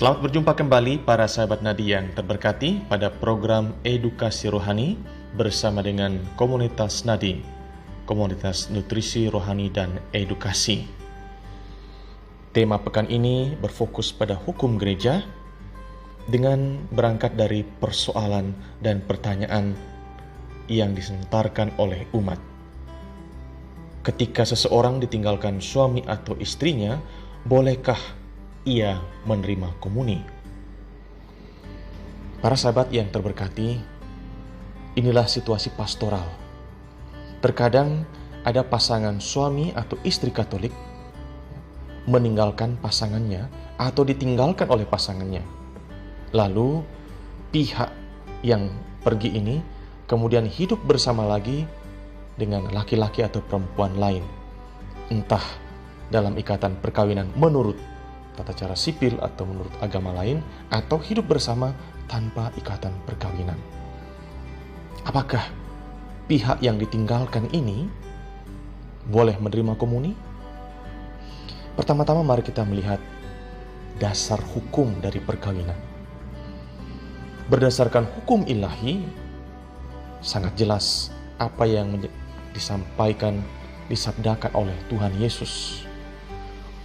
Selamat berjumpa kembali para sahabat Nadi yang terberkati pada program Edukasi Rohani bersama dengan Komunitas Nadi, Komunitas Nutrisi Rohani dan Edukasi. Tema pekan ini berfokus pada hukum gereja dengan berangkat dari persoalan dan pertanyaan yang disentarkan oleh umat. Ketika seseorang ditinggalkan suami atau istrinya, bolehkah ia menerima komuni? Para sahabat yang terberkati, inilah situasi pastoral. Terkadang ada pasangan suami atau istri Katolik meninggalkan pasangannya atau ditinggalkan oleh pasangannya. Lalu pihak yang pergi ini kemudian hidup bersama lagi dengan laki-laki atau perempuan lain, entah dalam ikatan perkawinan menurut tata cara sipil atau menurut agama lain, atau hidup bersama tanpa ikatan perkawinan. Apakah pihak yang ditinggalkan ini boleh menerima komuni? Pertama-tama mari kita melihat dasar hukum dari perkawinan. Berdasarkan hukum ilahi, sangat jelas apa yang disampaikan, disabdakan oleh Tuhan Yesus.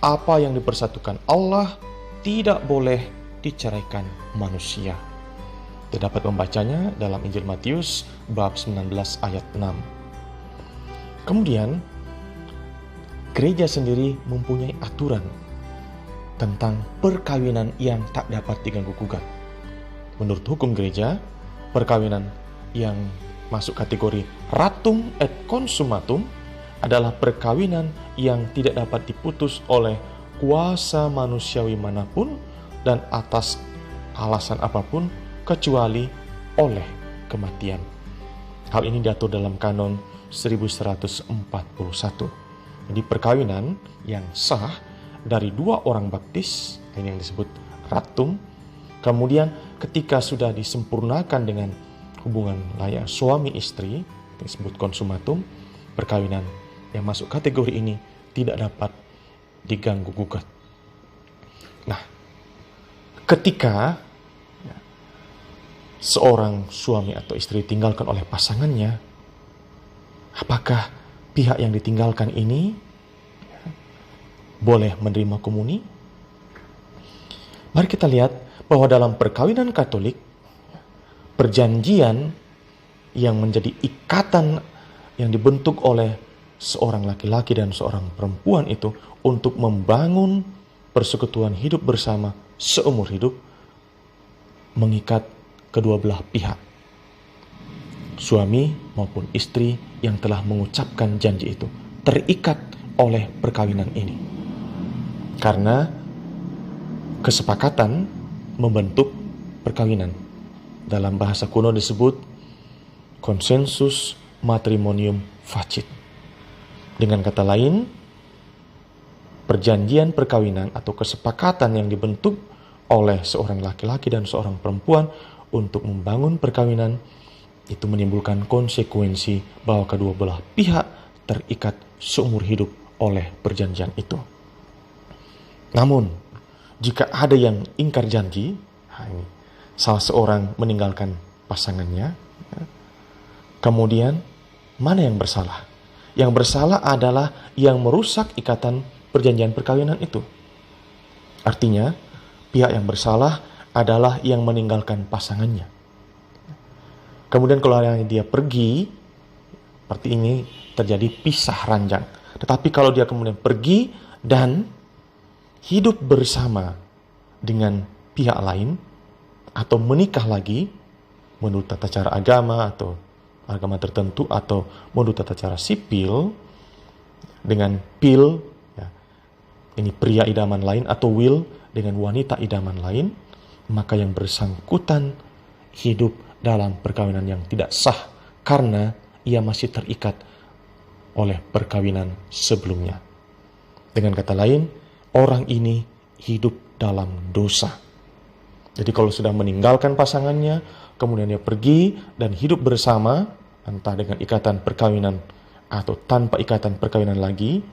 Apa yang dipersatukan Allah tidak boleh diceraikan manusia. Kita dapat membacanya dalam Injil Matius bab 19 ayat 6. Kemudian, gereja sendiri mempunyai aturan tentang perkawinan yang tak dapat diganggu-gugat. Menurut hukum gereja, perkawinan yang masuk kategori ratum et consumatum adalah perkawinan yang tidak dapat diputus oleh kuasa manusiawi manapun dan atas alasan apapun kecuali oleh kematian. Hal ini diatur dalam kanon 1141. Jadi perkawinan yang sah dari dua orang baptis, ini yang disebut ratum. Kemudian ketika sudah disempurnakan dengan hubungan layak suami istri, disebut konsumatum, perkawinan yang masuk kategori ini tidak dapat diganggu-gugat. Nah, ketika seorang suami atau istri ditinggalkan oleh pasangannya, apakah pihak yang ditinggalkan ini boleh menerima komuni? Mari kita lihat bahwa dalam perkawinan Katolik, perjanjian yang menjadi ikatan yang dibentuk oleh seorang laki-laki dan seorang perempuan itu untuk membangun persekutuan hidup bersama seumur hidup, mengikat kedua belah pihak, suami maupun istri yang telah mengucapkan janji itu terikat oleh perkawinan ini, karena kesepakatan membentuk perkawinan. Dalam bahasa kuno disebut konsensus matrimonium facit. Dengan kata lain, perjanjian perkawinan atau kesepakatan yang dibentuk oleh seorang laki-laki dan seorang perempuan untuk membangun perkawinan itu menimbulkan konsekuensi bahwa kedua belah pihak terikat seumur hidup oleh perjanjian itu. Namun, jika ada yang ingkar janji, salah seorang meninggalkan pasangannya, kemudian mana yang bersalah? Yang bersalah adalah yang merusak ikatan perjanjian perkawinan itu. Artinya, pihak yang bersalah adalah yang meninggalkan pasangannya. Kemudian kalau dia pergi, seperti ini terjadi pisah ranjang. Tetapi kalau dia kemudian pergi dan hidup bersama dengan pihak lain, atau menikah lagi, menurut tata cara agama atau agama tertentu, atau menurut tata cara sipil dengan pil, ya, ini pria idaman lain, atau will dengan wanita idaman lain, maka yang bersangkutan hidup dalam perkawinan yang tidak sah karena ia masih terikat oleh perkawinan sebelumnya. Dengan kata lain, orang ini hidup dalam dosa. Jadi kalau sudah meninggalkan pasangannya, kemudian dia pergi dan hidup bersama, entah dengan ikatan perkawinan atau tanpa ikatan perkawinan lagi,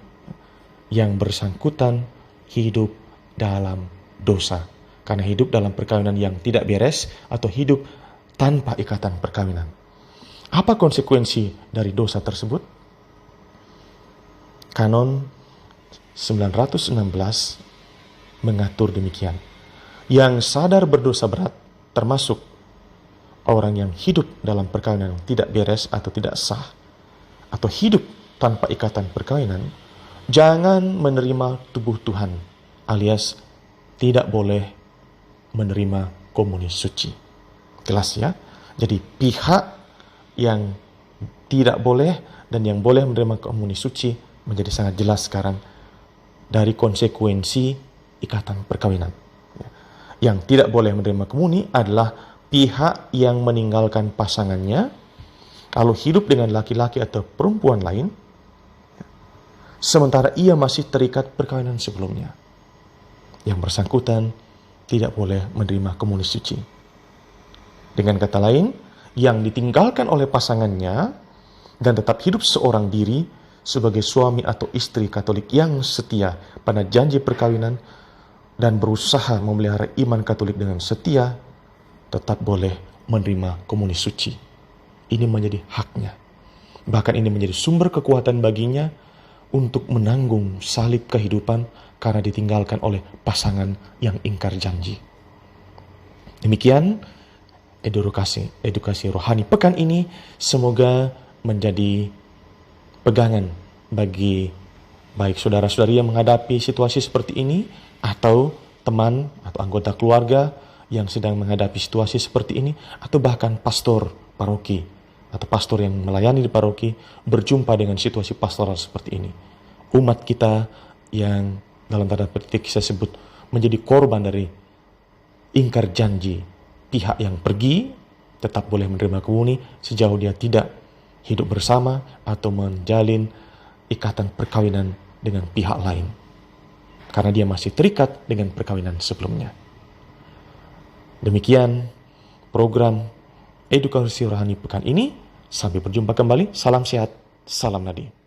yang bersangkutan hidup dalam dosa. karena hidup dalam perkawinan yang tidak beres atau hidup tanpa ikatan perkawinan. Apa konsekuensi dari dosa tersebut? Kanon 916 mengatur demikian. Yang sadar berdosa berat, termasuk orang yang hidup dalam perkawinan yang tidak beres atau tidak sah, atau hidup tanpa ikatan perkawinan, jangan menerima tubuh Tuhan, alias tidak boleh menerima komunis suci. Jelas ya? Jadi pihak yang tidak boleh dan yang boleh menerima komunis suci menjadi sangat jelas sekarang dari konsekuensi ikatan perkawinan. Yang tidak boleh menerima komuni adalah pihak yang meninggalkan pasangannya kalau hidup dengan laki-laki atau perempuan lain, sementara ia masih terikat perkawinan sebelumnya. Yang bersangkutan tidak boleh menerima komunis suci. Dengan kata lain, yang ditinggalkan oleh pasangannya dan tetap hidup seorang diri sebagai suami atau istri Katolik yang setia pada janji perkawinan dan berusaha memelihara iman Katolik dengan setia, tetap boleh menerima komunis suci. Ini menjadi haknya. Bahkan ini menjadi sumber kekuatan baginya untuk menanggung salib kehidupan karena ditinggalkan oleh pasangan yang ingkar janji. Demikian edukasi rohani pekan ini semoga menjadi pegangan bagi baik saudara-saudari yang menghadapi situasi seperti ini, atau teman atau anggota keluarga yang sedang menghadapi situasi seperti ini, atau bahkan pastor paroki atau pastor yang melayani di paroki berjumpa dengan situasi pastoral seperti ini. Umat kita yang dalam tanda petik saya sebut menjadi korban dari ingkar janji, pihak yang pergi tetap boleh menerima komuni sejauh dia tidak hidup bersama atau menjalin ikatan perkawinan dengan pihak lain, karena dia masih terikat dengan perkawinan sebelumnya. Demikian program edukasi rohani pekan ini. Sampai berjumpa kembali. Salam sehat, salam Nadi.